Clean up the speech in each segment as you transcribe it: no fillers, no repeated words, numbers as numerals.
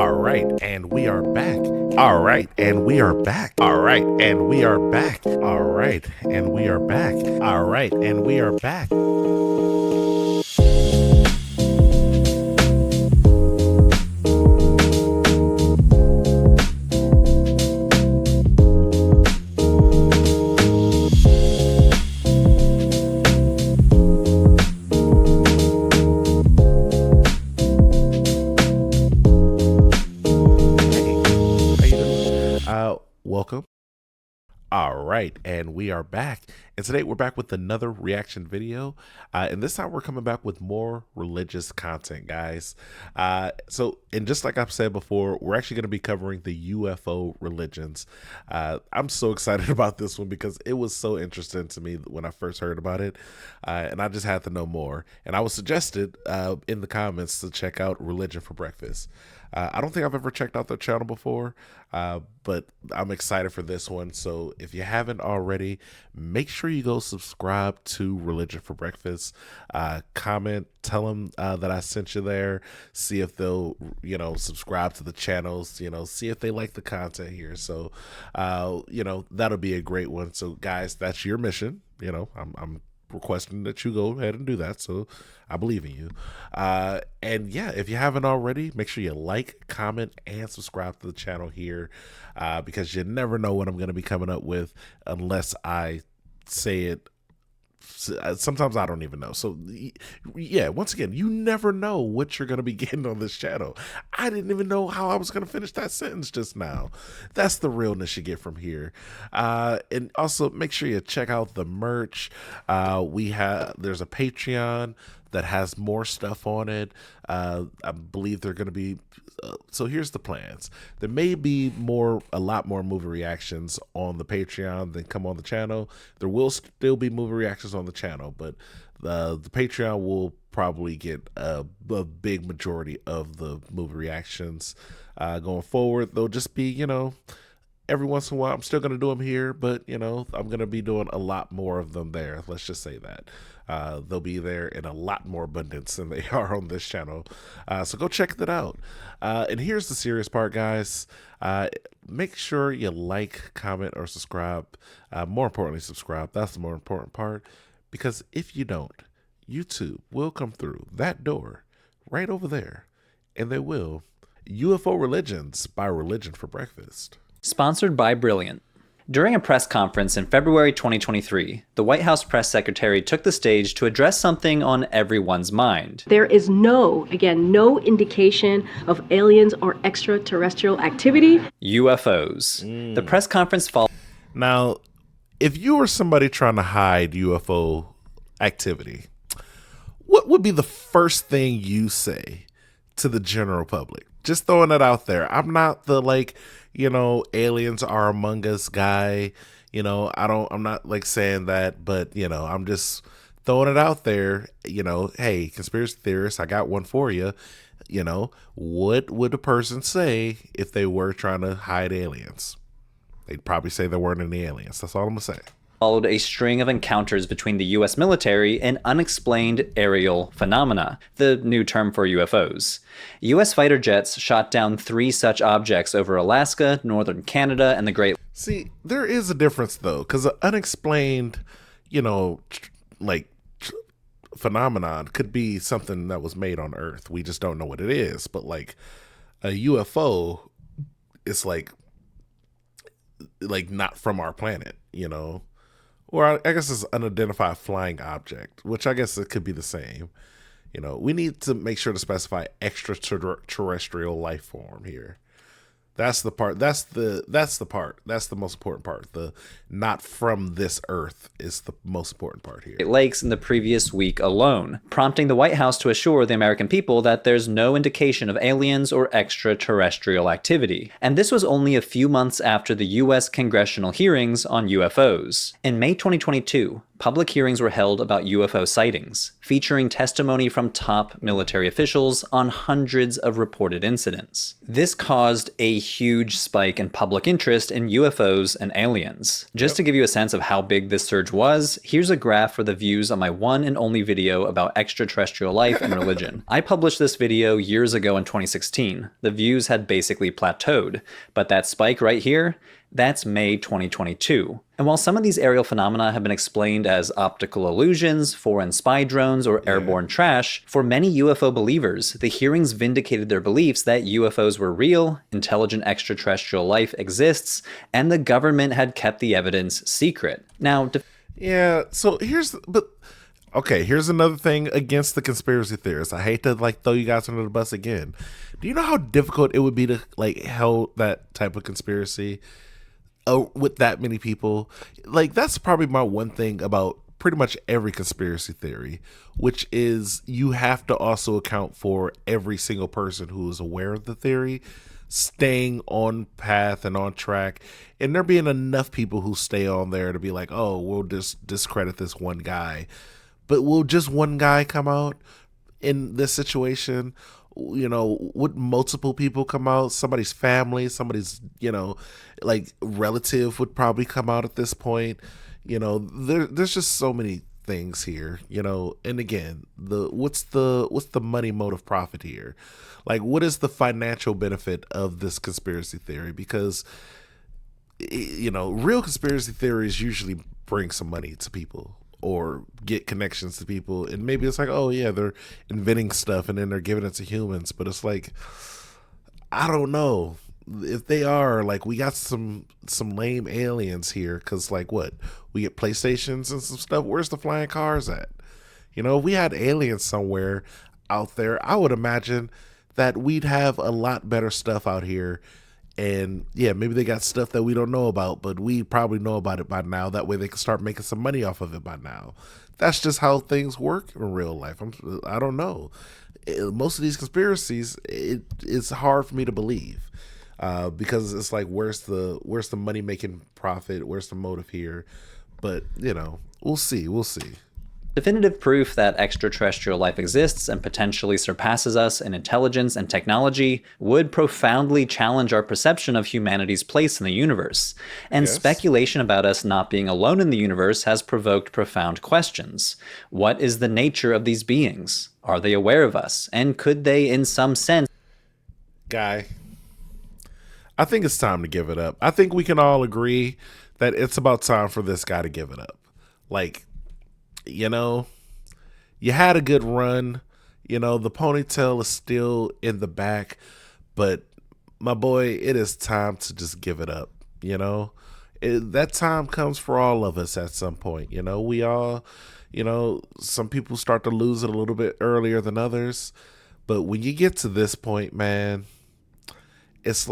All right, and we are back. All right, and we are back. All right, and we are back. All right, and we are back. All right, and we are back. Welcome. All right, and we are back. And today we're back with another reaction video. And this time we're coming back with more religious content, guys. And just like I've said before, we're actually going to be covering the UFO religions. I'm so excited about this one because it was so interesting to me when I first heard about it. And I just had to know more. And I was suggested in the comments to check out Religion for Breakfast. I don't think I've ever checked out their channel before, but I'm excited for this one. So if you haven't already, make sure you go subscribe to Religion for Breakfast. Comment, tell them that I sent you there. See if they'll, subscribe to the channels. See if they like the content here. So, that'll be a great one. So, guys, that's your mission. I'm requesting that you go ahead and do that, so I believe in you. And yeah, if you haven't already, make sure you like, comment, and subscribe to the channel here, because you never know what I'm going to be coming up with unless I say it. Sometimes I don't even know. So yeah, once again, you never know what you're going to be getting on this channel. I didn't even know how I was going to finish that sentence just now. That's the realness you get from here. And also make sure you check out the merch. There's a Patreon that has more stuff on it. I believe they're going to be, so here's the plans. There may be a lot more movie reactions on the Patreon than come on the channel. There will still be movie reactions on the channel, but the Patreon will probably get a big majority of the movie reactions going forward. They'll just be, every once in a while. I'm still going to do them here, but, I'm going to be doing a lot more of them there. Let's just say that. They'll be there in a lot more abundance than they are on this channel. So go check that out. And here's the serious part, guys. Make sure you like, comment, or subscribe. More importantly, subscribe. That's the more important part. Because if you don't, YouTube will come through that door right over there. And they will. UFO Religions by Religion for Breakfast. Sponsored by Brilliant. During a press conference in February 2023, the White House press secretary took the stage to address something on everyone's mind. There is no indication of aliens or extraterrestrial activity. UFOs. The press conference followed. Now, if you were somebody trying to hide UFO activity, what would be the first thing you say to the general public? Just throwing it out there. I'm not the aliens are among us guy. I'm not saying that, but I'm just throwing it out there. Hey, conspiracy theorists, I got one for you. What would a person say if they were trying to hide aliens? They'd probably say there weren't any aliens. That's all I'm gonna say. Followed a string of encounters between the U.S. military and unexplained aerial phenomena, the new term for UFOs. U.S. fighter jets shot down 3 such objects over Alaska, northern Canada, and the Great... See, there is a difference, though, because an unexplained, phenomenon could be something that was made on Earth. We just don't know what it is. But, a UFO is, not from our planet, Or I guess it's an unidentified flying object, which I guess it could be the same. We need to make sure to specify extraterrestrial life form here. That's the part. That's the part. That's the most important part. The not from this earth is the most important part here. Lakes in the previous week alone, prompting the White House to assure the American people that there's no indication of aliens or extraterrestrial activity. And this was only a few months after the U.S. congressional hearings on UFOs. In May 2022, public hearings were held about UFO sightings, featuring testimony from top military officials on hundreds of reported incidents. This caused a huge spike in public interest in UFOs and aliens. Just to give you a sense of how big this surge was, here's a graph for the views on my one and only video about extraterrestrial life and religion. I published this video years ago in 2016. The views had basically plateaued, but that spike right here, that's May 2022. And while some of these aerial phenomena have been explained as optical illusions, foreign spy drones, or airborne trash, for many UFO believers, the hearings vindicated their beliefs that UFOs were real, intelligent extraterrestrial life exists, and the government had kept the evidence secret. Now, Yeah, so here's another thing against the conspiracy theorists. I hate to throw you guys under the bus again. Do you know how difficult it would be to hold that type of conspiracy with that many people? That's probably my one thing about pretty much every conspiracy theory, which is you have to also account for every single person who is aware of the theory staying on path and on track, and there being enough people who stay on there to be like, oh, we'll just discredit this one guy. But will just one guy come out in this situation? Would multiple people come out? Somebody's family, somebody's, relative would probably come out at this point. There's just so many things here, and again, what's the money motive profit here? What is the financial benefit of this conspiracy theory? Because, real conspiracy theories usually bring some money to people or get connections to people, and maybe it's oh yeah, they're inventing stuff and then they're giving it to humans, but it's I don't know if they are we got some lame aliens here, because what, we get PlayStations and some stuff. Where's the flying cars at? If we had aliens somewhere out there, I would imagine that we'd have a lot better stuff out here. And yeah, maybe they got stuff that we don't know about, but we probably know about it by now. That way they can start making some money off of it by now. That's just how things work in real life. I don't know. Most of these conspiracies, it's hard for me to believe, because it's where's the money making profit? Where's the motive here? But we'll see. definitive proof that extraterrestrial life exists and potentially surpasses us in intelligence and technology would profoundly challenge our perception of humanity's place in the universe. And speculation about us not being alone in the universe has provoked profound questions. What is the nature of these beings? Are they aware of us? And could they, in some sense... Guy, I think it's time to give it up. I think we can all agree that it's about time for this guy to give it up. You had a good run. The ponytail is still in the back, but my boy, it is time to just give it up. That time comes for all of us at some point. We all, some people start to lose it a little bit earlier than others, but when you get to this point, man, it's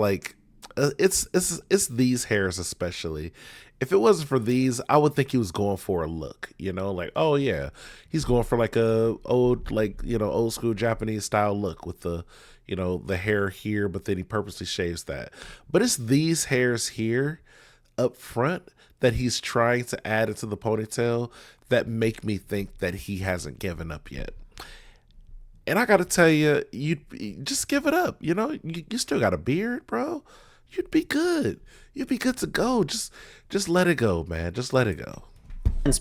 it's these hairs especially. If it wasn't for these, I would think he was going for a look, oh yeah, he's going for a old school Japanese style look with the, the hair here, but then he purposely shaves that. But it's these hairs here up front that he's trying to add into the ponytail that make me think that he hasn't given up yet. And I got to tell you, you just give it up. You still got a beard, bro. You'd be good. You'd be good to go. Just let it go, man. Just let it go.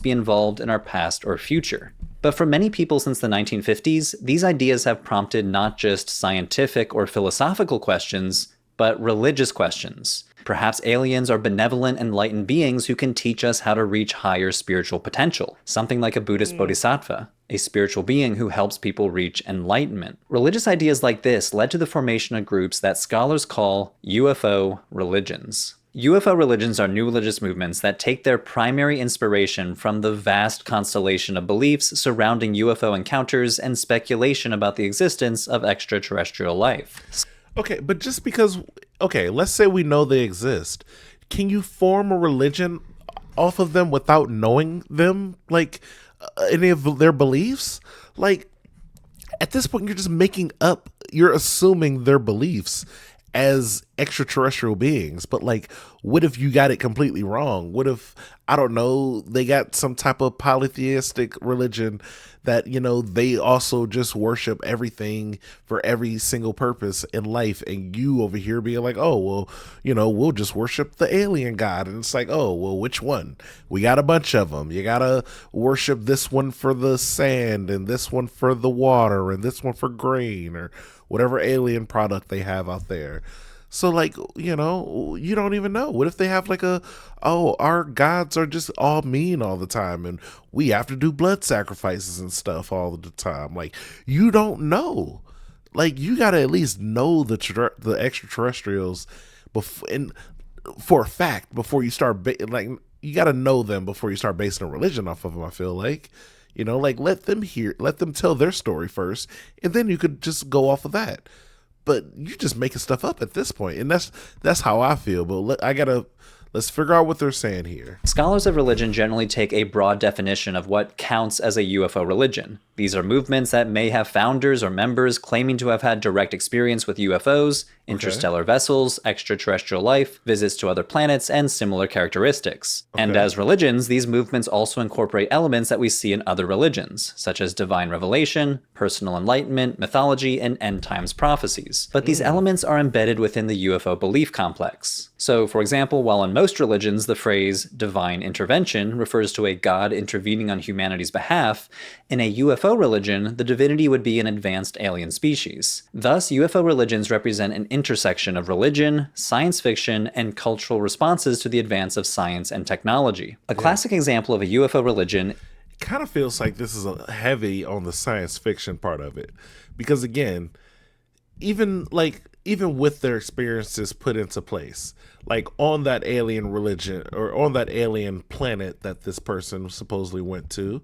Be involved in our past or future. But for many people since the 1950s, these ideas have prompted not just scientific or philosophical questions, but religious questions. Perhaps aliens are benevolent, enlightened beings who can teach us how to reach higher spiritual potential, something like a Buddhist bodhisattva, a spiritual being who helps people reach enlightenment. Religious ideas like this led to the formation of groups that scholars call UFO religions. UFO religions are new religious movements that take their primary inspiration from the vast constellation of beliefs surrounding UFO encounters and speculation about the existence of extraterrestrial life. Okay, but just because, let's say we know they exist. Can you form a religion off of them without knowing them? Any of their beliefs? At this point, you're just making up, you're assuming their beliefs as extraterrestrial beings. But like, what if you got it completely wrong? What if, I don't know, they got some type of polytheistic religion that, you know, they also just worship everything for every single purpose in life, and you over here being like, oh well, you know, we'll just worship the alien god. And it's like, oh well, which one? We got a bunch of them. You gotta worship this one for the sand, and this one for the water, and this one for grain, or whatever alien product they have out there. So like, you know, you don't even know. What if they have like oh, our gods are just all mean all the time, and we have to do blood sacrifices and stuff all the time. Like, you don't know. Like, you got to at least know the extraterrestrials before, and for a fact, before you start like, you got to know them before you start basing a religion off of them. I feel like, you know, like, let them tell their story first, and then you could just go off of that. But you're just making stuff up at this point, and that's how I feel. But let's figure out what they're saying here. Scholars of religion generally take a broad definition of what counts as a UFO religion. These are movements that may have founders or members claiming to have had direct experience with UFOs, interstellar vessels, extraterrestrial life, visits to other planets, and similar characteristics. And as religions, these movements also incorporate elements that we see in other religions, such as divine revelation, personal enlightenment, mythology, and end times prophecies. But these elements are embedded within the UFO belief complex. So, for example, while in most religions the phrase divine intervention refers to a god intervening on humanity's behalf, in a UFO religion, the divinity would be an advanced alien species. Thus, UFO religions represent an intersection of religion, science fiction, and cultural responses to the advance of science and technology. A classic example of a UFO religion kind of feels like this is a heavy on the science fiction part of it, because again, even with their experiences put into place, like on that alien religion or on that alien planet that this person supposedly went to,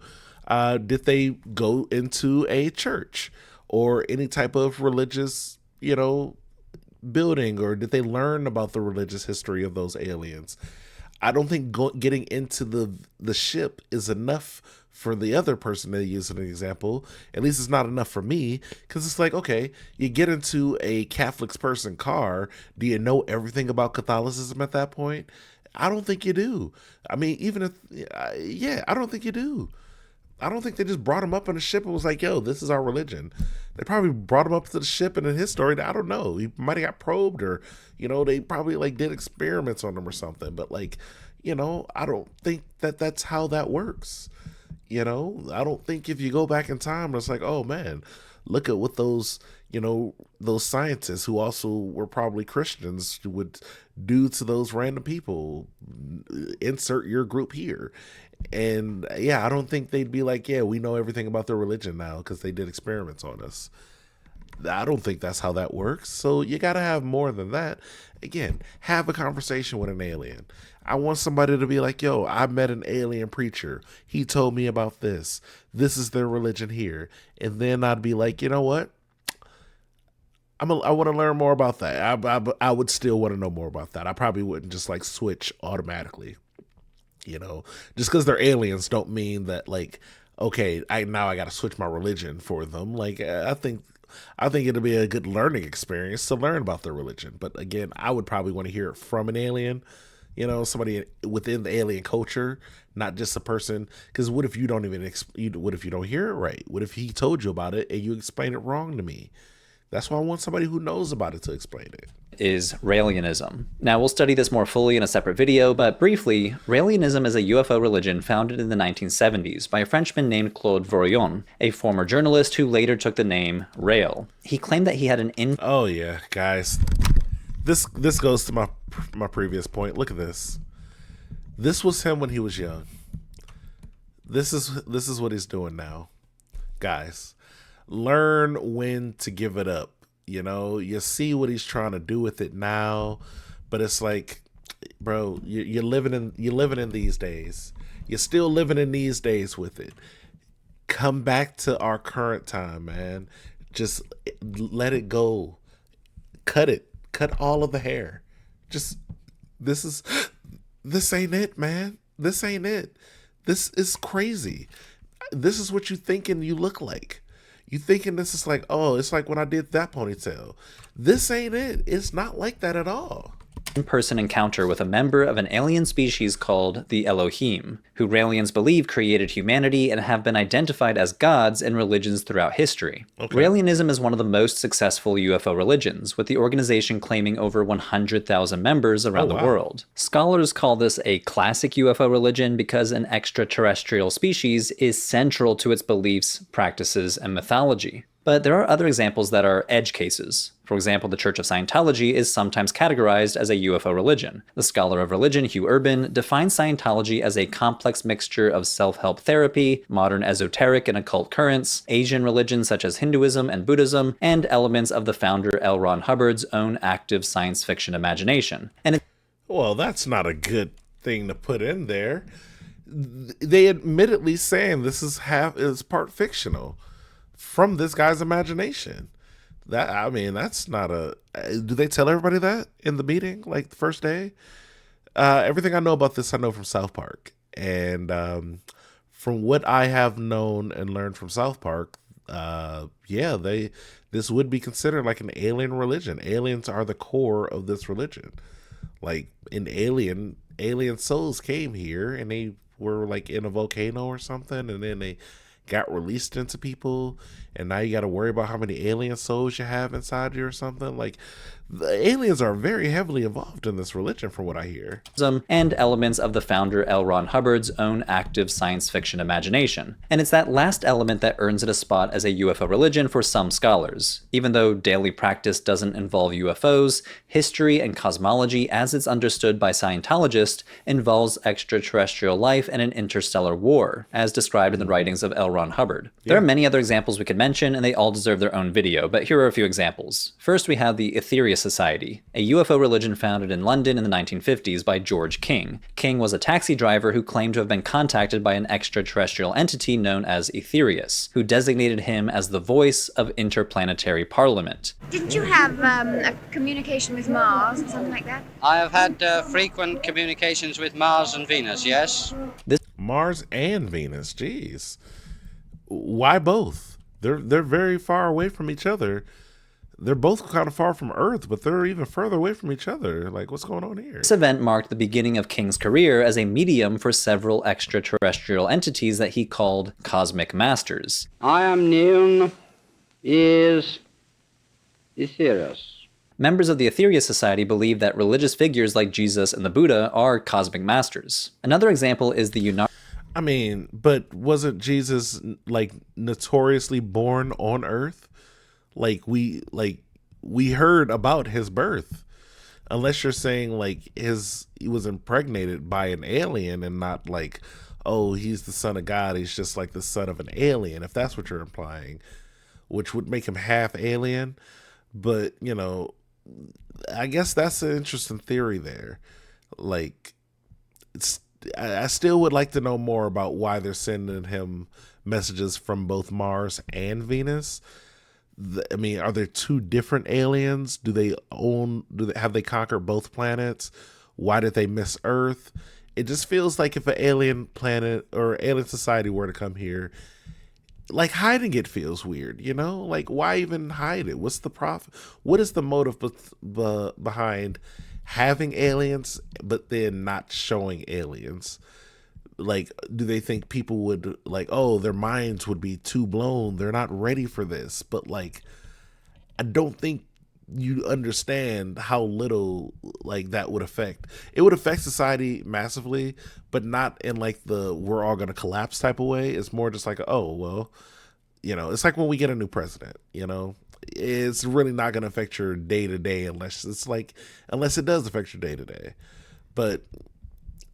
did they go into a church or any type of religious, you know, building, or did they learn about the religious history of those aliens? I don't think getting into the ship is enough for the other person to use as an example. At least it's not enough for me, because it's like, okay, you get into a Catholic person car. Do you know everything about Catholicism at that point? I don't think you do. I mean, even if, yeah, I don't think you do. I don't think they just brought him up on a ship and was like, yo, this is our religion. They probably brought him up to the ship, and in his story, I don't know, he might have got probed, or, you know, they probably like did experiments on him or something. But like, you know, I don't think that's how that works. You know, I don't think if you go back in time, it's like, oh man, look at what those, you know, those scientists who also were probably Christians would do to those random people. Insert your group here. And yeah, I don't think they'd be like, yeah, we know everything about their religion now because they did experiments on us. I don't think that's how that works. So you got to have more than that. Again, have a conversation with an alien. I want somebody to be like, yo, I met an alien preacher. He told me about this. This is their religion here. And then I'd be like, you know what? I want to learn more about that. I would still want to know more about that. I probably wouldn't just like switch automatically. You know, just because they're aliens don't mean that like, okay, I got to switch my religion for them. Like, I think it'll be a good learning experience to learn about their religion. But again, I would probably want to hear it from an alien, you know, somebody within the alien culture, not just a person. Because what if you don't even, what if you don't hear it right? What if he told you about it and you explain it wrong to me? That's why I want somebody who knows about it to explain it. Is Raelianism. Now, we'll study this more fully in a separate video, but briefly, Raelianism is a UFO religion founded in the 1970s by a Frenchman named Claude Vorilhon, a former journalist who later took the name Rael. He claimed that he had Oh yeah, guys. This goes to my previous point. Look at this. This was him when he was young. This is what he's doing now. Guys, learn when to give it up. You know, you see what he's trying to do with it now, but it's like, bro, you're living in these days. You're still living in these days with it. Come back to our current time, man. Just let it go. Cut it. Cut all of the hair. Just this ain't it, man. This ain't it. This is crazy. This is what you think and you look like. You thinking this is like, oh, it's like when I did that ponytail. This ain't it. It's not like that at all. In-person encounter with a member of an alien species called the Elohim, who Raelians believe created humanity and have been identified as gods in religions throughout history. Okay. Raelianism is one of the most successful UFO religions, with the organization claiming over 100,000 members around the world. Scholars call this a classic UFO religion because an extraterrestrial species is central to its beliefs, practices, and mythology. But there are other examples that are edge cases. For example, the Church of Scientology is sometimes categorized as a UFO religion. The scholar of religion, Hugh Urban, defines Scientology as a complex mixture of self-help therapy, modern esoteric and occult currents, Asian religions such as Hinduism and Buddhism, and elements of the founder L. Ron Hubbard's own active science fiction imagination. Well, that's not a good thing to put in there. They admittedly saying this is part fictional from this guy's imagination. That's not a. Do they tell everybody that in the meeting, like the first day? Everything I know about this, I know from South Park, and from what I have known and learned from South Park, this would be considered like an alien religion. Aliens are the core of this religion. Like in alien souls came here and they were like in a volcano or something, and then they got released into people, and now you got to worry about how many alien souls you have inside you or something. Like, the aliens are very heavily involved in this religion from what I hear. And elements of the founder L. Ron Hubbard's own active science fiction imagination. And it's that last element that earns it a spot as a UFO religion for some scholars. Even though daily practice doesn't involve UFOs, history and cosmology as it's understood by Scientologists involves extraterrestrial life and an interstellar war, as described in the writings of L. Ron Hubbard. There are many other examples we could mention, and they all deserve their own video, but here are a few examples. First, we have the Ethereal Society, a UFO religion founded in London in the 1950s by George King. King was a taxi driver who claimed to have been contacted by an extraterrestrial entity known as Etherius, who designated him as the voice of interplanetary parliament. Didn't you have a communication with Mars or something like that? I have had frequent communications with Mars and Venus, yes. Mars and Venus, jeez. Why both? They're very far away from each other. They're both kind of far from Earth, but they're even further away from each other. Like, what's going on here? This event marked the beginning of King's career as a medium for several extraterrestrial entities that he called cosmic masters. I am known as Ethereus. Members of the Ethereal Society believe that religious figures like Jesus and the Buddha are cosmic masters. Another example is the but wasn't Jesus like notoriously born on Earth? Like we heard about his birth, unless you're saying like he was impregnated by an alien and not like, oh, he's the son of God. He's just like the son of an alien, if that's what you're implying, which would make him half alien. But, I guess that's an interesting theory there. Like, I still would like to know more about why they're sending him messages from both Mars and Venus. Are there two different aliens? Have they conquered both planets? Why did they miss Earth? It just feels like if an alien planet or alien society were to come here, like hiding it feels weird, Like, why even hide it? What's the profit? What is the motive behind having aliens but then not showing aliens? Like, do they think people would like, oh, their minds would be too blown, they're not ready for this? But like, I don't think you understand how little like that would affect. It would affect society massively, but not in like the we're all gonna collapse type of way. It's more just like, oh well, it's like when we get a new president, it's really not gonna affect your day to day unless it does affect your day to day. But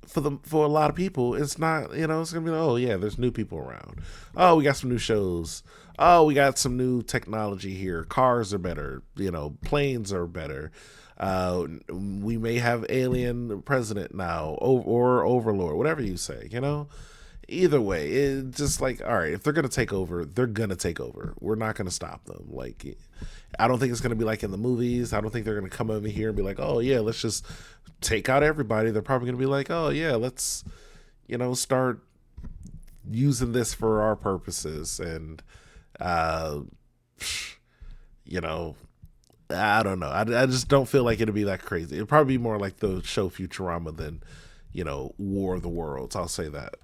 for a lot of people, it's not, it's gonna be like, oh yeah, there's new people around. Oh, we got some new shows. Oh, we got some new technology here. Cars are better. Planes are better. We may have alien president now, or overlord, whatever you say. Either way, it's just like, all right, if they're gonna take over, they're gonna take over. We're not gonna stop them. Like, I don't think it's gonna be like in the movies. I don't think they're gonna come over here and be like, oh yeah, let's just take out everybody. They're probably gonna be like, oh yeah, let's start using this for our purposes and you know, I don't know. I just don't feel like it'd be that crazy. It'd probably be more like the show Futurama than, War of the Worlds. I'll say that.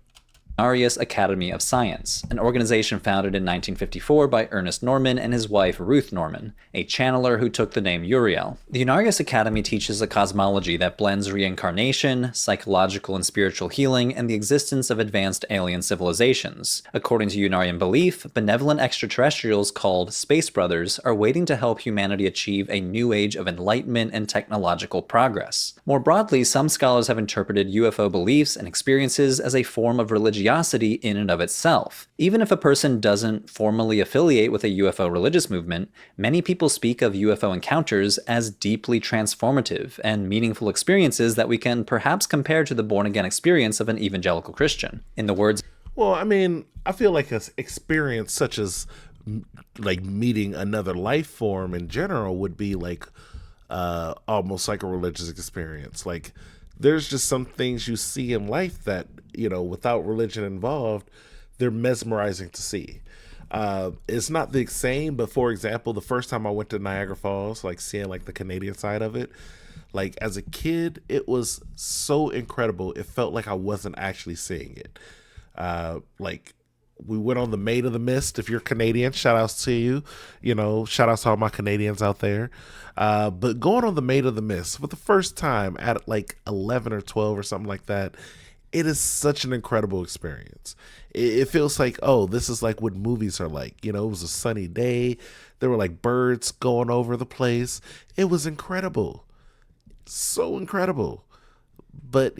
Unarius Academy of Science, an organization founded in 1954 by Ernest Norman and his wife Ruth Norman, a channeler who took the name Uriel. The Unarius Academy teaches a cosmology that blends reincarnation, psychological and spiritual healing, and the existence of advanced alien civilizations. According to Unarian belief, benevolent extraterrestrials called Space Brothers are waiting to help humanity achieve a new age of enlightenment and technological progress. More broadly, some scholars have interpreted UFO beliefs and experiences as a form of religiosity in and of itself. Even if a person doesn't formally affiliate with a UFO religious movement, many people speak of UFO encounters as deeply transformative and meaningful experiences that we can perhaps compare to the born-again experience of an evangelical Christian. In the words, well, I mean, I feel like an experience such as like meeting another life form in general would be like almost like a religious experience. Like, there's just some things you see in life that, without religion involved, they're mesmerizing to see. It's not the same, but for example, the first time I went to Niagara Falls, like seeing like the Canadian side of it, like as a kid, it was so incredible. It felt like I wasn't actually seeing it. Like we went on the Maid of the Mist. If you're Canadian, shout outs to you. Shout outs to all my Canadians out there. But going on the Maid of the Mist for the first time at like 11 or 12 or something like that, it is such an incredible experience. It feels like, oh, this is like what movies are like. It was a sunny day. There were like birds going over the place. It was incredible. So incredible. But,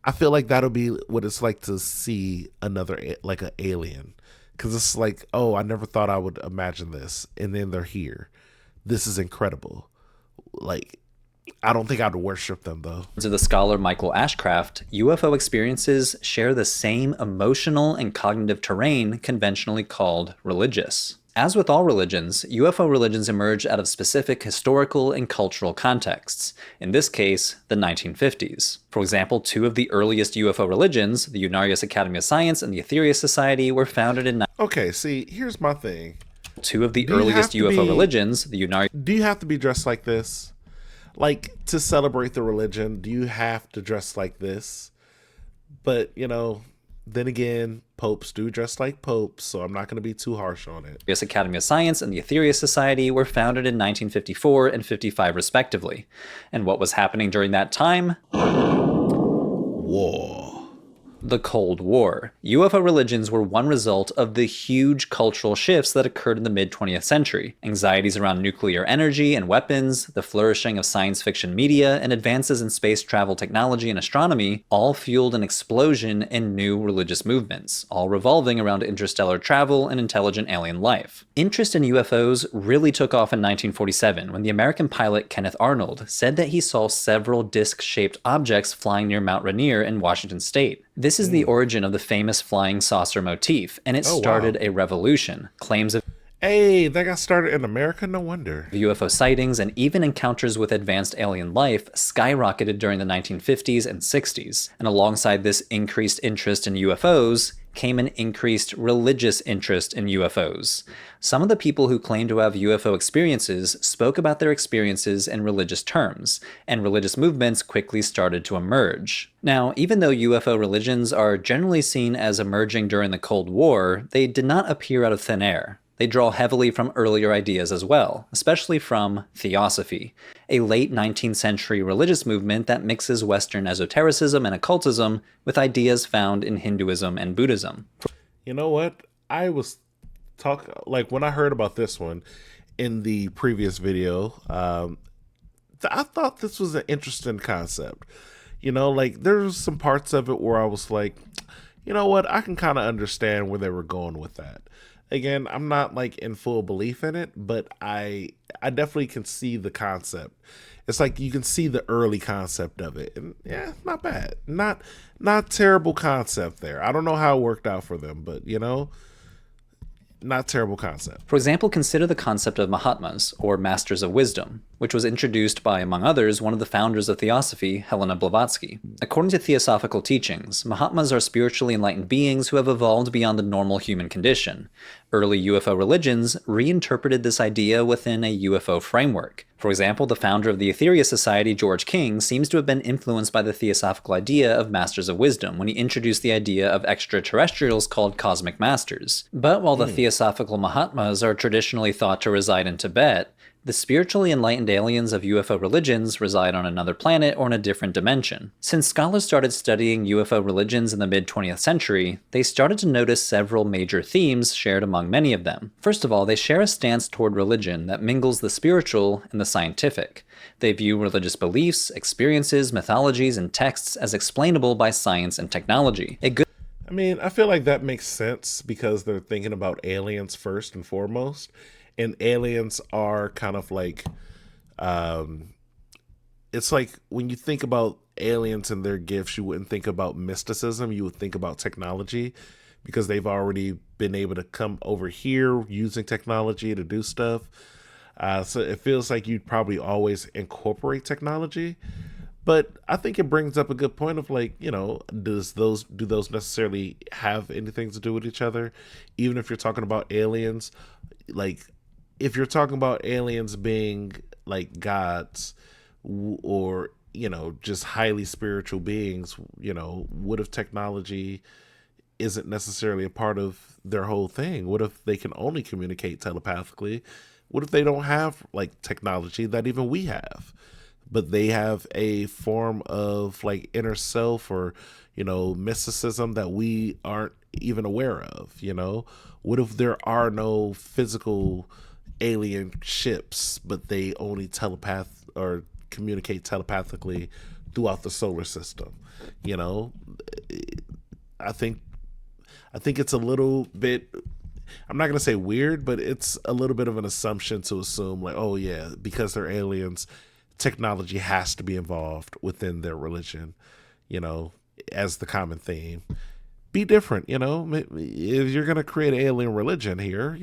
I feel like that'll be what it's like to see another, like an alien. Because it's like, oh, I never thought I would imagine this. And then they're here. This is incredible. Like, I don't think I'd worship them, though. To the scholar Michael Ashcraft, UFO experiences share the same emotional and cognitive terrain conventionally called religious. As with all religions, UFO religions emerge out of specific historical and cultural contexts, in this case, the 1950s. For example, two of the earliest UFO religions, the Unarius Academy of Science and the Aetherius Society, were founded in... Okay, see, here's my thing. Two of the earliest UFO religions, the Unarius... Do you have to be dressed like this? Like, to celebrate the religion, do you have to dress like this? But, then again, popes do dress like popes, so I'm not going to be too harsh on it. The Academy of Science and the Aetherius Society were founded in 1954 and 55 respectively. And what was happening during that time? War. The Cold War. UFO religions were one result of the huge cultural shifts that occurred in the mid-20th century. Anxieties around nuclear energy and weapons, the flourishing of science fiction media, and advances in space travel technology and astronomy all fueled an explosion in new religious movements, all revolving around interstellar travel and intelligent alien life. Interest in UFOs really took off in 1947 when the American pilot Kenneth Arnold said that he saw several disc-shaped objects flying near Mount Rainier in Washington state. This is the origin of the famous flying saucer motif, and it started a revolution. Claims of Hey, that got started in America? No wonder. UFO sightings and even encounters with advanced alien life skyrocketed during the 1950s and 60s. And alongside this increased interest in UFOs came an increased religious interest in UFOs. Some of the people who claimed to have UFO experiences spoke about their experiences in religious terms, and religious movements quickly started to emerge. Now, even though UFO religions are generally seen as emerging during the Cold War, they did not appear out of thin air. They draw heavily from earlier ideas as well, especially from Theosophy, a late 19th century religious movement that mixes Western esotericism and occultism with ideas found in Hinduism and Buddhism. You know what? I was when I heard about this one in the previous video, I thought this was an interesting concept. There's some parts of it where I was like, you know what? I can kind of understand where they were going with that. Again, I'm not in full belief in it, but I definitely can see the concept. It's like you can see the early concept of it, and yeah, not bad, not terrible concept there. I don't know how it worked out for them, but not terrible concept. For example, consider the concept of Mahatmas, or Masters of Wisdom, which was introduced by, among others, one of the founders of Theosophy, Helena Blavatsky. According to Theosophical teachings, Mahatmas are spiritually enlightened beings who have evolved beyond the normal human condition. Early UFO religions reinterpreted this idea within a UFO framework. For example, the founder of the Etheria Society, George King, seems to have been influenced by the theosophical idea of Masters of Wisdom when he introduced the idea of extraterrestrials called cosmic masters. But while the theosophical Mahatmas are traditionally thought to reside in Tibet, the spiritually enlightened aliens of UFO religions reside on another planet or in a different dimension. Since scholars started studying UFO religions in the mid-20th century, they started to notice several major themes shared among many of them. First of all, they share a stance toward religion that mingles the spiritual and the scientific. They view religious beliefs, experiences, mythologies, and texts as explainable by science and technology. I mean, I feel like that makes sense because they're thinking about aliens first and foremost. And aliens are kind of like, it's like when you think about aliens and their gifts, you wouldn't think about mysticism. You would think about technology because they've already been able to come over here using technology to do stuff. So it feels like you'd probably always incorporate technology. But I think it brings up a good point of like, do those necessarily have anything to do with each other? Even if you're talking about aliens, like if you're talking about aliens being like gods or, just highly spiritual beings, what if technology isn't necessarily a part of their whole thing? What if they can only communicate telepathically? What if they don't have like technology that even we have, but they have a form of like inner self or, mysticism that we aren't even aware of? What if there are no physical alien ships, but they only telepath or communicate telepathically throughout the solar system? I think it's a little bit, I'm not going to say weird, but it's a little bit of an assumption to assume like, oh yeah, because they're aliens, technology has to be involved within their religion, as the common theme. Be different, if you're going to create an alien religion here,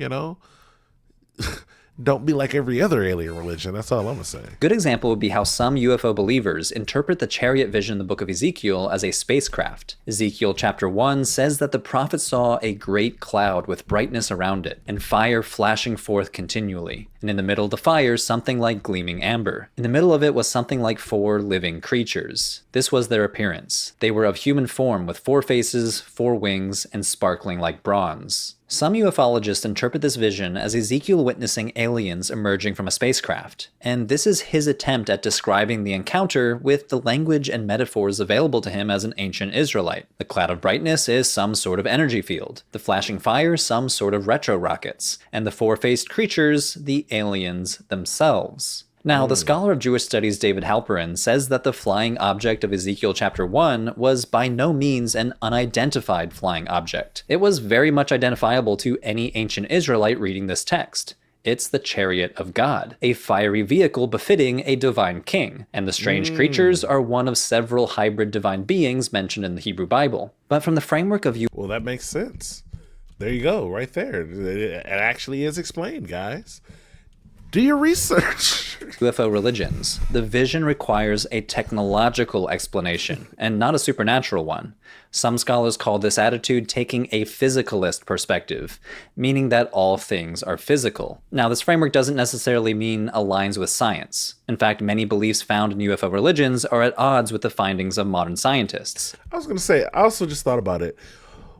don't be like every other alien religion. That's all I'm going to say. Good example would be how some UFO believers interpret the chariot vision in the book of Ezekiel as a spacecraft. Ezekiel chapter 1 says that the prophet saw a great cloud with brightness around it, and fire flashing forth continually. And in the middle of the fire, something like gleaming amber. In the middle of it was something like 4 living creatures. This was their appearance. They were of human form with 4 faces, 4 wings, and sparkling like bronze. Some ufologists interpret this vision as Ezekiel witnessing aliens emerging from a spacecraft, and this is his attempt at describing the encounter with the language and metaphors available to him as an ancient Israelite. The cloud of brightness is some sort of energy field, the flashing fire some sort of retro rockets, and the 4-faced creatures the aliens themselves. Now, the scholar of Jewish studies David Halperin says that the flying object of Ezekiel chapter 1 was by no means an unidentified flying object. It was very much identifiable to any ancient Israelite reading this text. It's the chariot of God, a fiery vehicle befitting a divine king, and the strange creatures are one of several hybrid divine beings mentioned in the Hebrew Bible. But from the framework of Well, that makes sense. There you go, right there. It actually is explained, guys. Do your research. UFO religions, the vision requires a technological explanation, and not a supernatural one. Some scholars call this attitude taking a physicalist perspective, meaning that all things are physical. Now, this framework doesn't necessarily mean aligns with science. In fact, many beliefs found in UFO religions are at odds with the findings of modern scientists. I was going to say, I also just thought about it.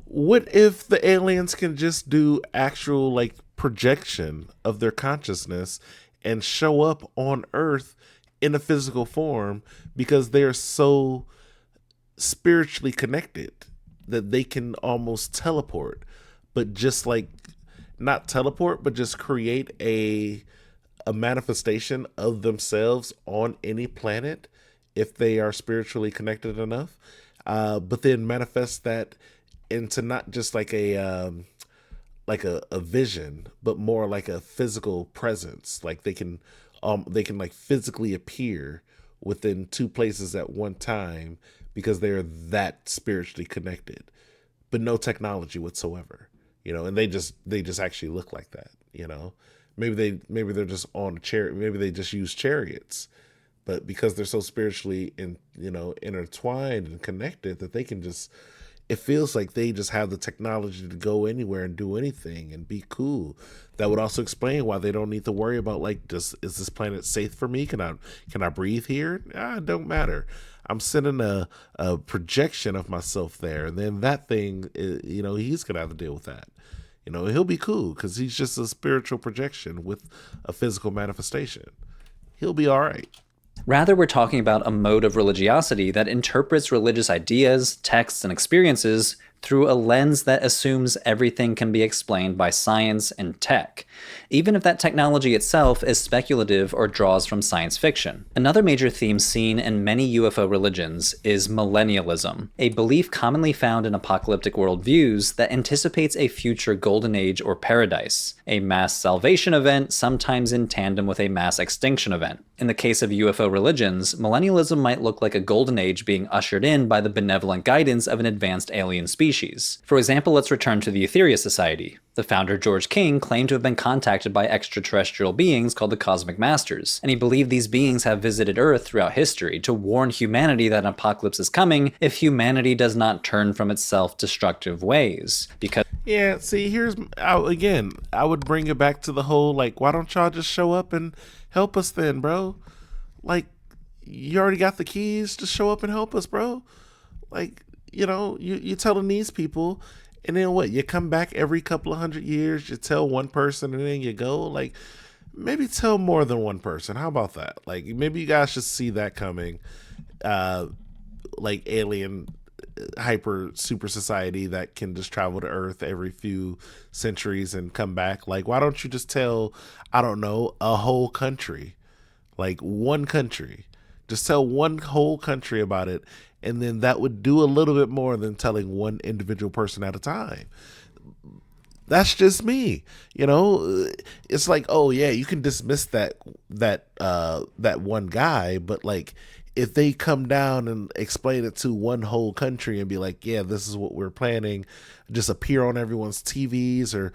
What if the aliens can just do actual like projection of their consciousness and show up on Earth in a physical form because they're so spiritually connected that they can almost teleport, but just like not teleport, but just create a manifestation of themselves on any planet if they are spiritually connected enough, but then manifest that into not just like a vision, but more like a physical presence. Like they can like physically appear within 2 places at one time because they're that spiritually connected, but no technology whatsoever, and they just actually look like that, maybe they're just on a chariot, maybe they just use chariots, but because they're so spiritually intertwined and connected that they can just it feels like they just have the technology to go anywhere and do anything and be cool. That would also explain why they don't need to worry about, like, is this planet safe for me? Can I breathe here? It don't matter. I'm sending a projection of myself there, and then that thing, he's gonna have to deal with that. He'll be cool because he's just a spiritual projection with a physical manifestation. He'll be all right. Rather, we're talking about a mode of religiosity that interprets religious ideas, texts, and experiences through a lens that assumes everything can be explained by science and tech, even if that technology itself is speculative or draws from science fiction. Another major theme seen in many UFO religions is millennialism, a belief commonly found in apocalyptic worldviews that anticipates a future golden age or paradise, a mass salvation event sometimes in tandem with a mass extinction event. In the case of UFO religions, millennialism might look like a golden age being ushered in by the benevolent guidance of an advanced alien species. For example, let's return to the Etheria Society. The founder, George King, claimed to have been contacted by extraterrestrial beings called the Cosmic Masters, and he believed these beings have visited Earth throughout history to warn humanity that an apocalypse is coming if humanity does not turn from its self-destructive ways. Yeah, see, again, I would bring it back to the whole, like, why don't y'all just show up and help us then, bro? Like, you already got the keys, just show up and help us, bro. Like, you're telling these people, and then what? You come back every couple of 100 years, you tell one person, and then you go. Like, maybe tell more than one person. How about that? Like, maybe you guys should see that coming. Like, alien hyper super society that can just travel to Earth every few centuries and come back. Like, why don't you just tell, I don't know, a whole country, like one country, just tell one whole country about it, and then that would do a little bit more than telling one individual person at a time. That's just me. It's like, oh yeah, you can dismiss that one guy, but like, if they come down and explain it to one whole country and be like, yeah, this is what we're planning, just appear on everyone's TVs, or,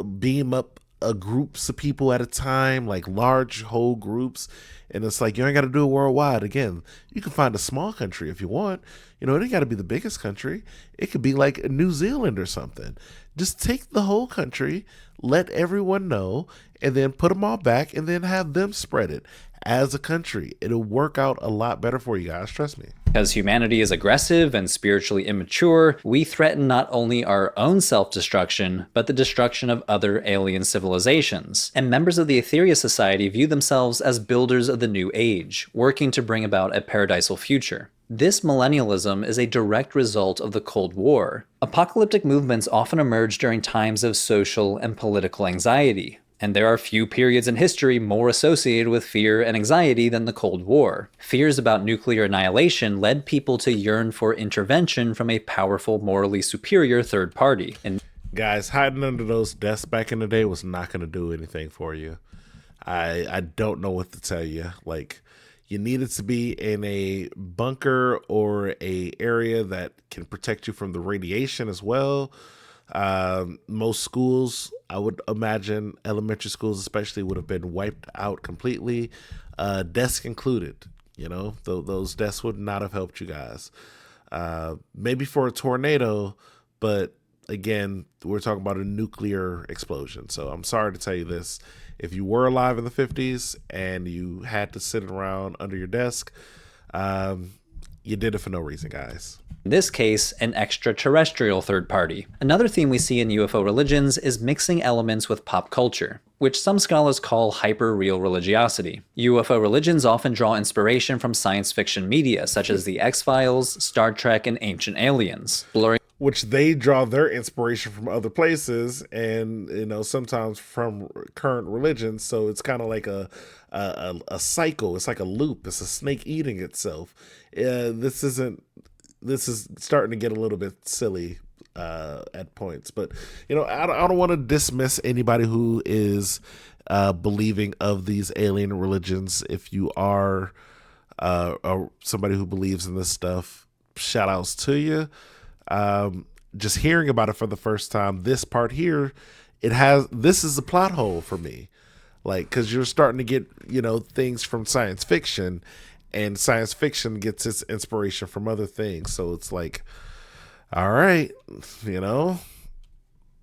beam up groups of people at a time, like large whole groups. And it's like, you ain't got to do it worldwide. Again, you can find a small country if you want. It ain't got to be the biggest country. It could be like New Zealand or something. Just take the whole country, let everyone know, and then put them all back, and then have them spread it as a country. It'll work out a lot better for you guys. Trust me. Because humanity is aggressive and spiritually immature, we threaten not only our own self-destruction, but the destruction of other alien civilizations. And members of the Etheria Society view themselves as builders of the new age, working to bring about a paradisal future. This millennialism is a direct result of the Cold War. Apocalyptic movements often emerge during times of social and political anxiety, and there are few periods in history more associated with fear and anxiety than the Cold War. Fears about nuclear annihilation led people to yearn for intervention from a powerful, morally superior third party. And guys, hiding under those desks back in the day was not going to do anything for you. I don't know what to tell you. Like, you needed to be in a bunker or a area that can protect you from the radiation as well. Most schools, I would imagine, elementary schools especially, would have been wiped out completely, desk included. Those desks would not have helped you guys. Maybe for a tornado, but again, we're talking about a nuclear explosion. So I'm sorry to tell you this. If you were alive in the 50s and you had to sit around under your desk, you did it for no reason, guys. In this case, an extraterrestrial third party. Another theme we see in UFO religions is mixing elements with pop culture, which some scholars call hyper-real religiosity. UFO religions often draw inspiration from science fiction media, such as The X-Files, Star Trek, and Ancient Aliens, blurring which they draw their inspiration from other places, and sometimes from current religions. So it's kind of like a cycle. It's like a loop. It's a snake eating itself. This is starting to get a little bit silly at points, but I don't want to dismiss anybody who is believing of these alien religions. If you are somebody who believes in this stuff, shout outs to you. Just hearing about it for the first time, this part here, this is a plot hole for me, like, because you're starting to get things from science fiction, and science fiction gets its inspiration from other things. So it's like, All right, you know,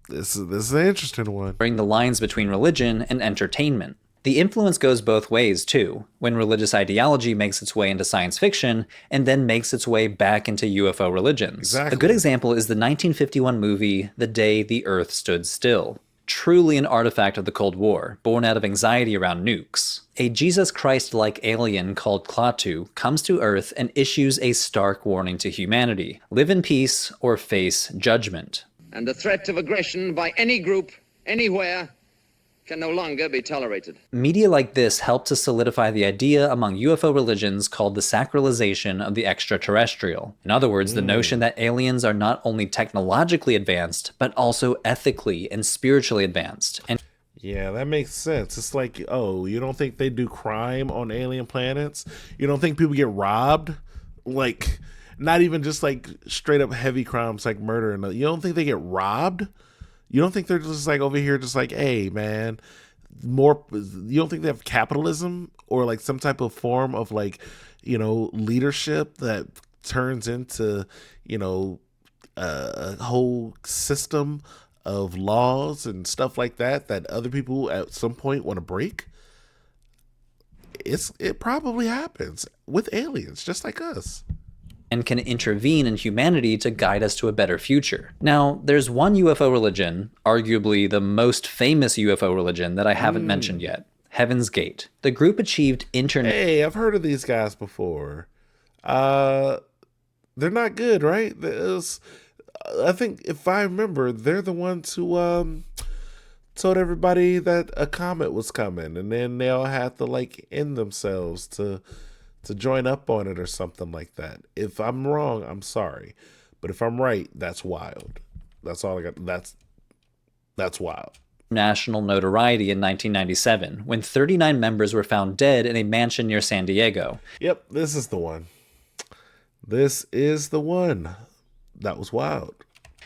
this is an interesting one. blurring the lines between religion and entertainment. The influence goes both ways, too, when religious ideology makes its way into science fiction and then makes its way back into UFO religions. Exactly. A good example is the 1951 movie The Day the Earth Stood Still. Truly an artifact of the Cold War, born out of anxiety around nukes. A Jesus Christ-like alien called Klaatu comes to Earth and issues a stark warning to humanity. Live in peace or face judgment. And the threat of aggression by any group, anywhere, can no longer be tolerated. Media like this help to solidify the idea among UFO religions called the sacralization of the extraterrestrial. In other words, the notion that aliens are not only technologically advanced, but also ethically and spiritually advanced. And Yeah, that makes sense. It's like, oh, you don't think they do crime on alien planets? You don't think people get robbed? Like, not even just like straight up heavy crimes like murder. And you don't think they get robbed? You don't think they're just like over here just like, hey, man, more, you don't think they have capitalism or like some type of form of like, leadership that turns into, a whole system of laws and stuff like that other people at some point want to break? It probably happens with aliens just like us. can intervene in humanity to guide us to a better future. Now, there's one UFO religion, arguably the most famous UFO religion that I haven't mentioned yet, Heaven's Gate. The group achieved Hey, I've heard of these guys before. They're not good, right? I think if I remember, they're the ones who told everybody that a comet was coming, and then they all had to like end themselves to join up on it or something like that. If I'm wrong, I'm sorry. But if I'm right, that's wild. That's all I got. That's wild. national notoriety in 1997, when 39 members were found dead in a mansion near San Diego. Yep, this is the one. This is the one. That was wild.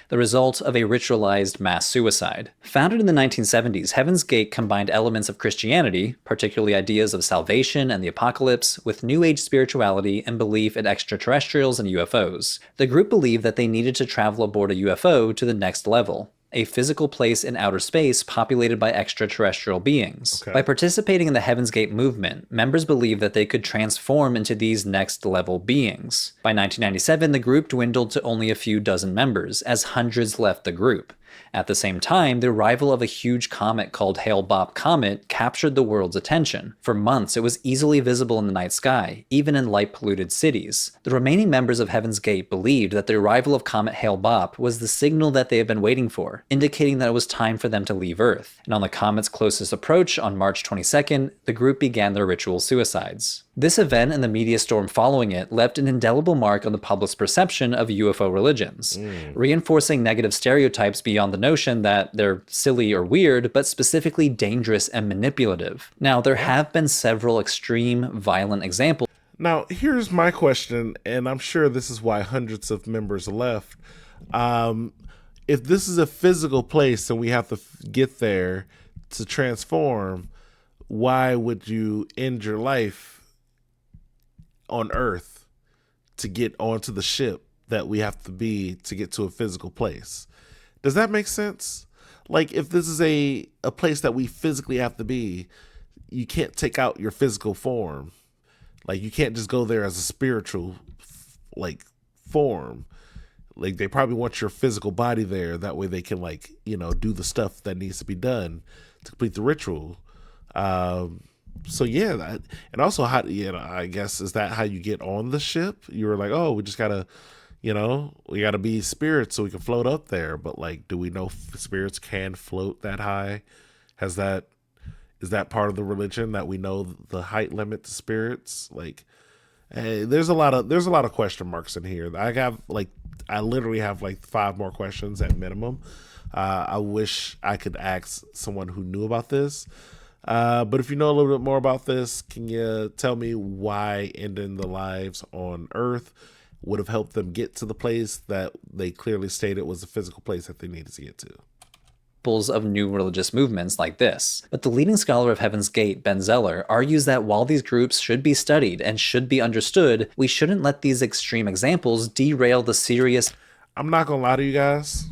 The result of a ritualized mass suicide. Founded in the 1970s, Heaven's Gate combined elements of Christianity, particularly ideas of salvation and the apocalypse, with New Age spirituality and belief in extraterrestrials and UFOs. The group believed that they needed to travel aboard a UFO to the next level, a physical place in outer space populated by extraterrestrial beings. Okay. By participating in the Heaven's Gate movement, members believed that they could transform into these next-level beings. By 1997, the group dwindled to only a few dozen members, as hundreds left the group. At the same time, the arrival of a huge comet called Hale-Bopp Comet captured the world's attention. For months, it was easily visible in the night sky, even in light-polluted cities. The remaining members of Heaven's Gate believed that the arrival of Comet Hale-Bopp was the signal that they had been waiting for, indicating that it was time for them to leave Earth. And on the comet's closest approach, on March 22nd, the group began their ritual suicides. This event and the media storm following it left an indelible mark on the public's perception of UFO religions, reinforcing negative stereotypes beyond the notion that they're silly or weird, but specifically dangerous and manipulative. Now, there have been several extreme, violent examples. Now, here's my question, and I'm sure this is why hundreds of members left. If this is a physical place and we have to get there to transform, why would you end your life on Earth to get onto the ship that we have to be to get to a physical place? Does that make sense? Like, if this is a place that we physically have to be, you can't take out your physical form. Like, you can't just go there as a spiritual form. Like, they probably want your physical body there. That way they can do the stuff that needs to be done to complete the ritual. So yeah, and also I guess, is that how you get on the ship? You were like, oh, we just gotta, we gotta be spirits so we can float up there. But do we know spirits can float that high? Is that part of the religion that we know the height limit to spirits? Hey, there's a lot of question marks in here. I literally have 5 more questions at minimum. I wish I could ask someone who knew about this. But if you know a little bit more about this, can you tell me why ending the lives on Earth would have helped them get to the place that they clearly stated was the physical place that they needed to get to? Of new religious movements like this. But the leading scholar of Heaven's Gate, Ben Zeller, argues that while these groups should be studied and should be understood, we shouldn't let these extreme examples derail the serious... I'm not gonna lie to you guys.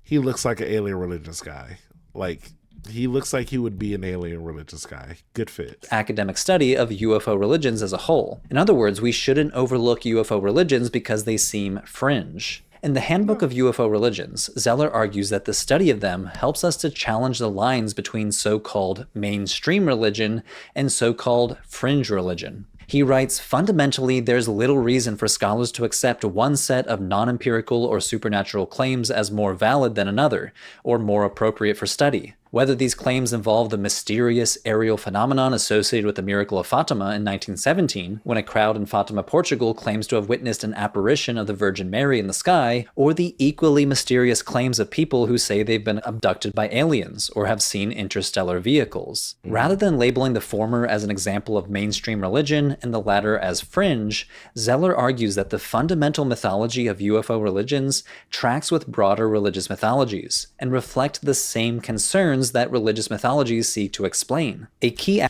He looks like an alien religious guy. Like, he looks like he would be an alien religious guy. Good fit. Academic study of UFO religions as a whole. In other words, we shouldn't overlook UFO religions because they seem fringe. In the Handbook of UFO Religions, Zeller argues that the study of them helps us to challenge the lines between so-called mainstream religion and so-called fringe religion. He writes, fundamentally, there's little reason for scholars to accept one set of non-empirical or supernatural claims as more valid than another, or more appropriate for study. Whether these claims involve the mysterious aerial phenomenon associated with the miracle of Fatima in 1917, when a crowd in Fatima, Portugal claims to have witnessed an apparition of the Virgin Mary in the sky, or the equally mysterious claims of people who say they've been abducted by aliens or have seen interstellar vehicles. Rather than labeling the former as an example of mainstream religion and the latter as fringe, Zeller argues that the fundamental mythology of UFO religions tracks with broader religious mythologies and reflect the same concerns that religious mythologies seek to explain. A key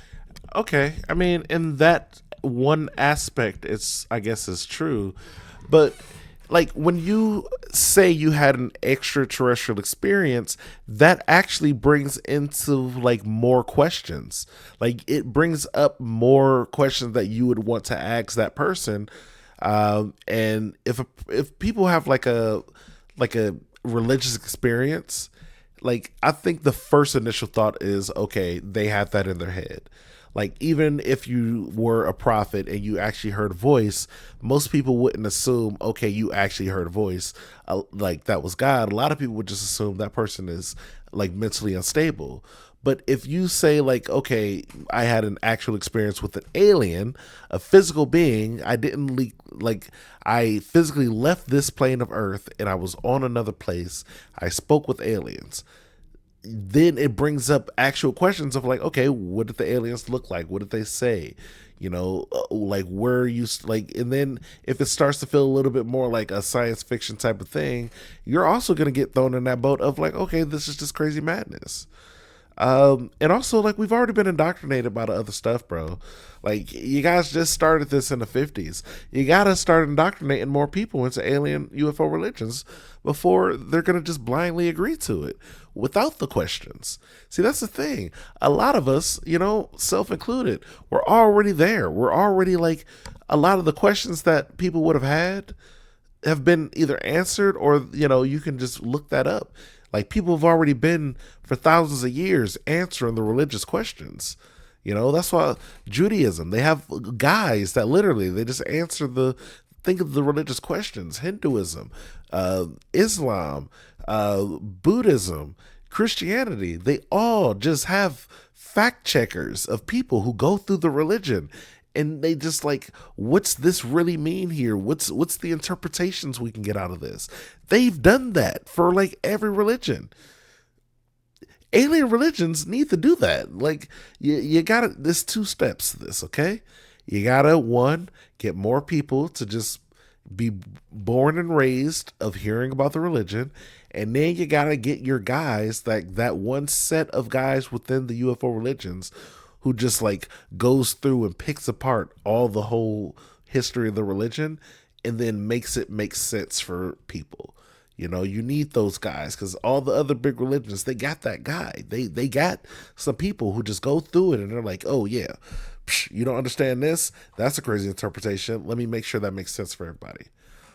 Okay, I mean, in that one aspect, I guess is true, but like when you say you had an extraterrestrial experience, that actually brings into like more questions. Like it brings up more questions that you would want to ask that person. And if people have like a religious experience, like I think the first initial thought is, okay, they have that in their head. Like even if you were a prophet and you actually heard a voice, most people wouldn't assume, okay, you actually heard a voice, like that was God. A lot of people would just assume that person is like mentally unstable. But if you say like, okay, I had an actual experience with an alien, a physical being, I physically left this plane of Earth and I was on another place. I spoke with aliens. Then it brings up actual questions of like, okay, what did the aliens look like? What did they say? You know, like where you like, and then if it starts to feel a little bit more like a science fiction type of thing, you're also going to get thrown in that boat of like, okay, this is just crazy madness. And also like we've already been indoctrinated by the other stuff, bro. Like you guys just started this in the 50s. You gotta start indoctrinating more people into alien UFO religions before they're gonna just blindly agree to it without the questions. See, that's the thing. A lot of us, you know, self-included, we're already there. We're already like a lot of the questions that people would have been either answered or, you know, you can just look that up. Like people have already been for thousands of years answering the religious questions. You know, that's why Judaism, they have guys that literally, they just answer think of the religious questions. Hinduism, Islam, Buddhism, Christianity, they all just have fact checkers of people who go through the religion and they just like, what's this really mean here? What's the interpretations we can get out of this? They've done that for like every religion. Alien religions need to do that. Like you gotta, there's 2 steps to this, okay? You gotta, one, get more people to just be born and raised of hearing about the religion. And then you gotta get your guys, like that one set of guys within the UFO religions who just like goes through and picks apart all the whole history of the religion and then makes it make sense for people. You know, you need those guys because all the other big religions, they got that guy. They got some people who just go through it and they're like, oh yeah, you don't understand this? That's a crazy interpretation. Let me make sure that makes sense for everybody.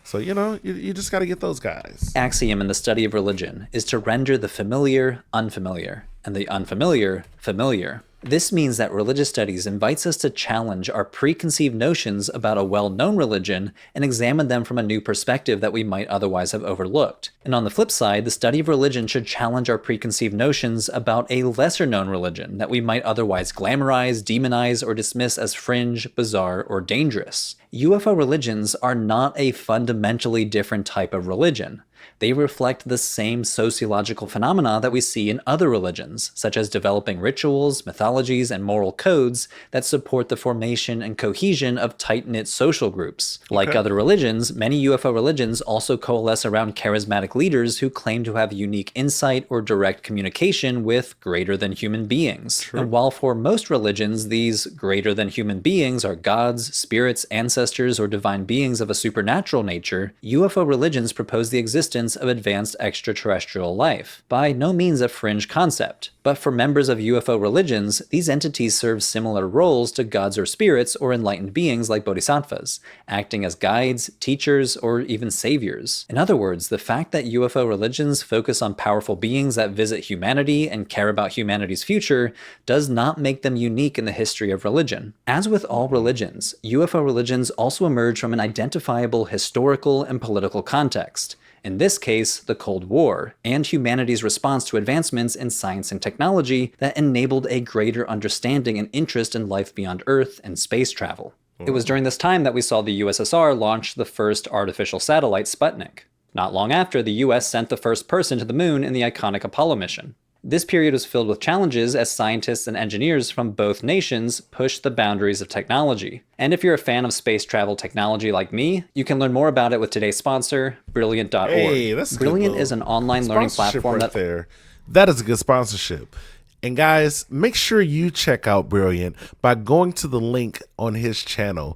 So, you know, you just got to get those guys. Axiom in the study of religion is to render the familiar unfamiliar and the unfamiliar familiar. This means that religious studies invites us to challenge our preconceived notions about a well-known religion and examine them from a new perspective that we might otherwise have overlooked. And on the flip side, the study of religion should challenge our preconceived notions about a lesser-known religion that we might otherwise glamorize, demonize, or dismiss as fringe, bizarre, or dangerous. UFO religions are not a fundamentally different type of religion. They reflect the same sociological phenomena that we see in other religions, such as developing rituals, mythologies, and moral codes that support the formation and cohesion of tight-knit social groups. Like Okay. other religions, many UFO religions also coalesce around charismatic leaders who claim to have unique insight or direct communication with greater-than-human beings. And while for most religions, these greater-than-human beings are gods, spirits, ancestors, or divine beings of a supernatural nature, UFO religions propose the existence of advanced extraterrestrial life. By no means a fringe concept, but for members of UFO religions, these entities serve similar roles to gods or spirits or enlightened beings like bodhisattvas, acting as guides, teachers, or even saviors. In other words, the fact that UFO religions focus on powerful beings that visit humanity and care about humanity's future does not make them unique in the history of religion. As with all religions, UFO religions also emerge from an identifiable historical and political context. In this case, the Cold War, and humanity's response to advancements in science and technology that enabled a greater understanding and interest in life beyond Earth and space travel. It was during this time that we saw the USSR launch the first artificial satellite, Sputnik. Not long after, the US sent the first person to the moon in the iconic Apollo mission. This period was filled with challenges as scientists and engineers from both nations pushed the boundaries of technology. And if you're a fan of space travel technology like me, you can learn more about it with today's sponsor, Brilliant.org. Hey, that's a good Brilliant little is an online learning sponsorship platform right there. That is a good sponsorship. And guys, make sure you check out Brilliant by going to the link on his channel.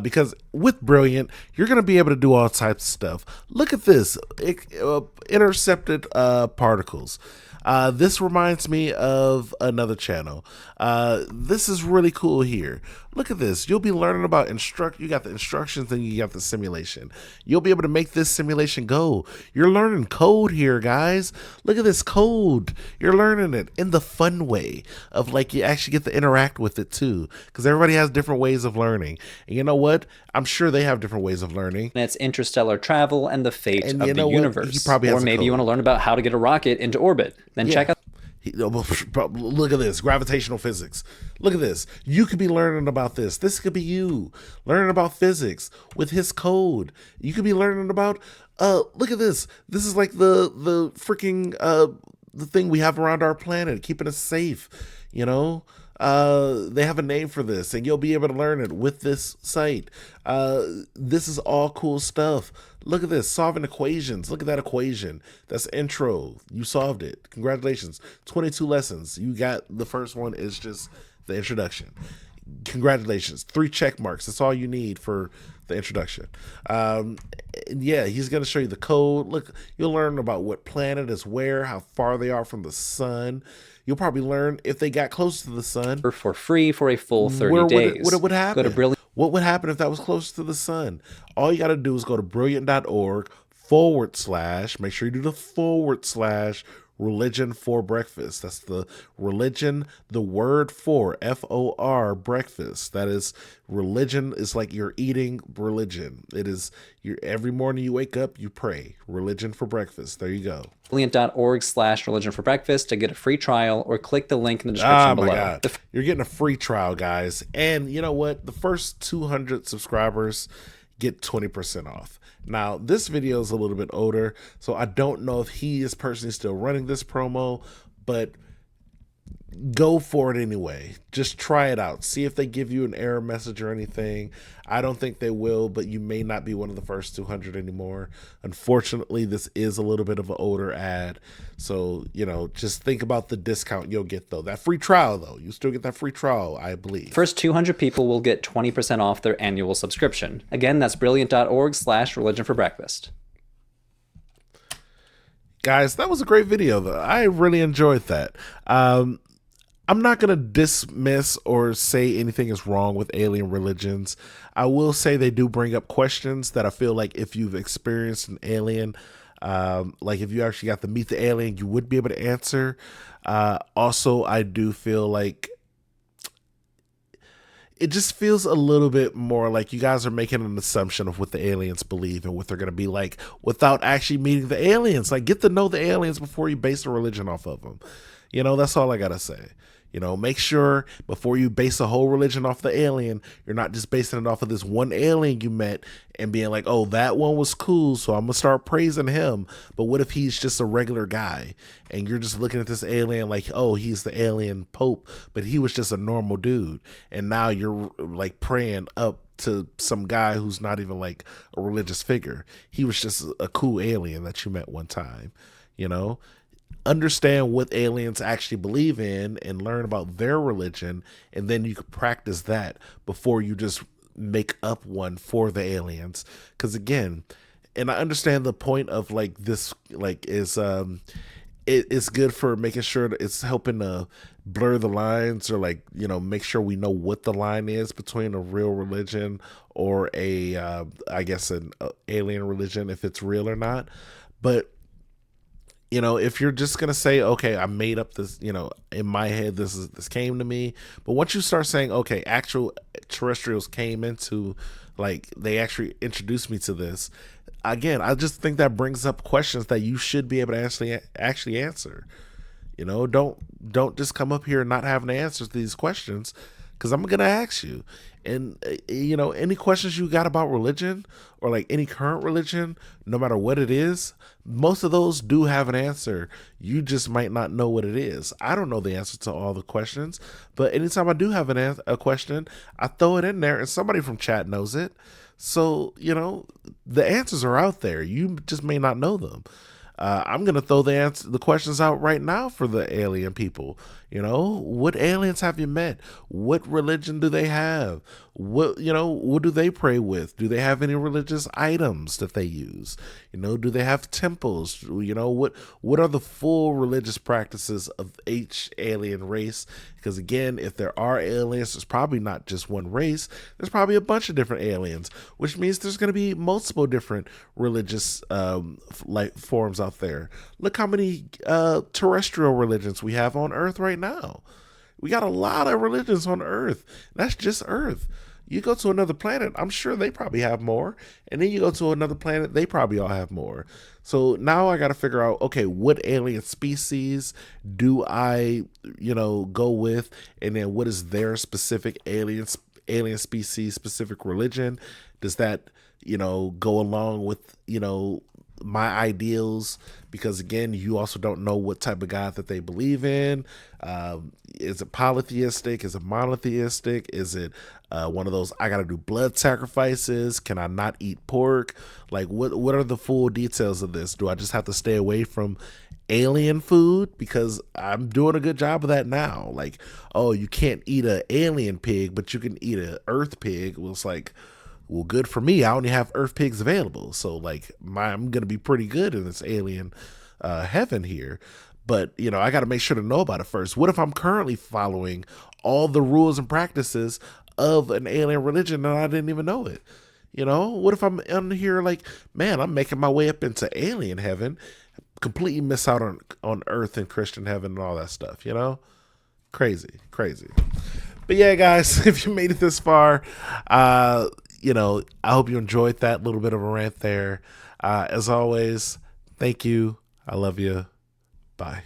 Because with Brilliant, you're going to be able to do all types of stuff. Look at this, intercepted particles. This reminds me of another channel. This is really cool here. Look at this. You'll be learning about you got the instructions and you got the simulation. You'll be able to make this simulation go. You're learning code here, guys. Look at this code. You're learning it in the fun way of like you actually get to interact with it too. Because everybody has different ways of learning. And you know what? I'm sure they have different ways of learning. And it's interstellar travel and the fate And of you the know what? universe. He probably has or a maybe you code. want to learn about how to get a rocket into orbit. Then check out Look at this, gravitational physics. Look at this. You could be learning about this. This could be you learning about physics with his code. You could be learning about look at this. This is like the freaking the thing we have around our planet, keeping us safe, you know? They have a name for this, and you'll be able to learn it with this site. This is all cool stuff. Look at this, solving equations. Look at that equation. That's intro. You solved it. Congratulations. 22 lessons. You got the first one is just the introduction. Congratulations. 3 check marks. That's all you need for the introduction. Yeah, he's going to show you the code. Look, you'll learn about what planet is where, how far they are from the sun. You'll probably learn if they got close to the sun. for free for a full 30 days. What would happen? Go to Brilliant. What would happen if that was close to the sun? All you got to do is go to brilliant.org / make sure you do the / religion for breakfast. That's the religion, the word for FOR breakfast. That is religion. Is like you're eating religion. It is every morning you wake up, you pray religion for breakfast. There you go. Brilliant.org / religion for breakfast to get a free trial, or click the link in the description below. My God. You're getting a free trial, guys. And you know what? The first 200 subscribers get 20% off. Now, this video is a little bit older, so I don't know if he is personally still running this promo, but go for it anyway. Just try it out. See if they give you an error message or anything. I don't think they will, but you may not be one of the first 200 anymore. Unfortunately, this is a little bit of an older ad. So, you know, just think about the discount you'll get, though. That free trial, though. You still get that free trial, I believe. First 200 people will get 20% off their annual subscription. Again, that's brilliant.org / religion for breakfast. Guys, that was a great video, though. I really enjoyed that. I'm not going to dismiss or say anything is wrong with alien religions. I will say they do bring up questions that I feel like if you've experienced an alien, like if you actually got to meet the alien, you would be able to answer. Also, I do feel like it just feels a little bit more like you guys are making an assumption of what the aliens believe and what they're going to be like without actually meeting the aliens. Like, get to know the aliens before you base a religion off of them. You know, that's all I got to say. Make sure before you base a whole religion off the alien, you're not just basing it off of this one alien you met and being like, oh, that one was cool, so I'm gonna start praising him. But what if he's just a regular guy and you're just looking at this alien like, oh, he's the alien pope, but he was just a normal dude, and now you're like praying up to some guy who's not even like a religious figure. He was just a cool alien that you met one time. you know Understand what aliens actually believe in and learn about their religion, and then you could practice that before you just make up one for the aliens. Because again, and I understand the point of like this, like is it's good for making sure that it's helping to blur the lines, or like make sure we know what the line is between a real religion or a I guess an alien religion, if it's real or not. But if you're just gonna say, okay, I made up this, in my head, this came to me. But once you start saying, okay, actual terrestrials came into, like, they actually introduced me to this. Again, I just think that brings up questions that you should be able to actually answer. Don't just come up here and not having answers to these questions, because I'm gonna ask you. And any questions you got about religion, or like any current religion, no matter what it is, most of those do have an answer. You just might not know what it is. I don't know the answer to all the questions, but anytime I do have a question, I throw it in there, and somebody from chat knows it. So the answers are out there. You just may not know them. I'm gonna throw the questions out right now for the alien people. What aliens have you met? What religion do they have? What do they pray with? Do they have any religious items that they use? Do they have temples? What are the full religious practices of each alien race? Because again, if there are aliens, there's probably not just one race. There's probably a bunch of different aliens, which means there's going to be multiple different religious like forms out there. Look how many terrestrial religions we have on Earth right now. We got a lot of religions on Earth. That's just Earth. You go to another planet, I'm sure they probably have more. And then you go to another planet, they probably all have more. So now I got to figure out, okay, what alien species do I, go with? And then what is their specific alien species specific religion? Does that, go along with, my ideals? Because again, you also don't know what type of God that they believe in. Is it polytheistic? Is it monotheistic? Is it one of those, I gotta do blood sacrifices? Can I not eat pork? Like, what are the full details of this? Do I just have to stay away from alien food? Because I'm doing a good job of that now. Like, oh, you can't eat an alien pig, but you can eat an earth pig. Well, it's like, well, good for me. I only have earth pigs available. So like I'm going to be pretty good in this alien heaven here. But, I got to make sure to know about it first. What if I'm currently following all the rules and practices of an alien religion and I didn't even know it? What if I'm on here like, man, I'm making my way up into alien heaven, completely miss out on earth and Christian heaven and all that stuff, Crazy. But yeah, guys, if you made it this far, I hope you enjoyed that little bit of a rant there. As always, thank you. I love you. Bye.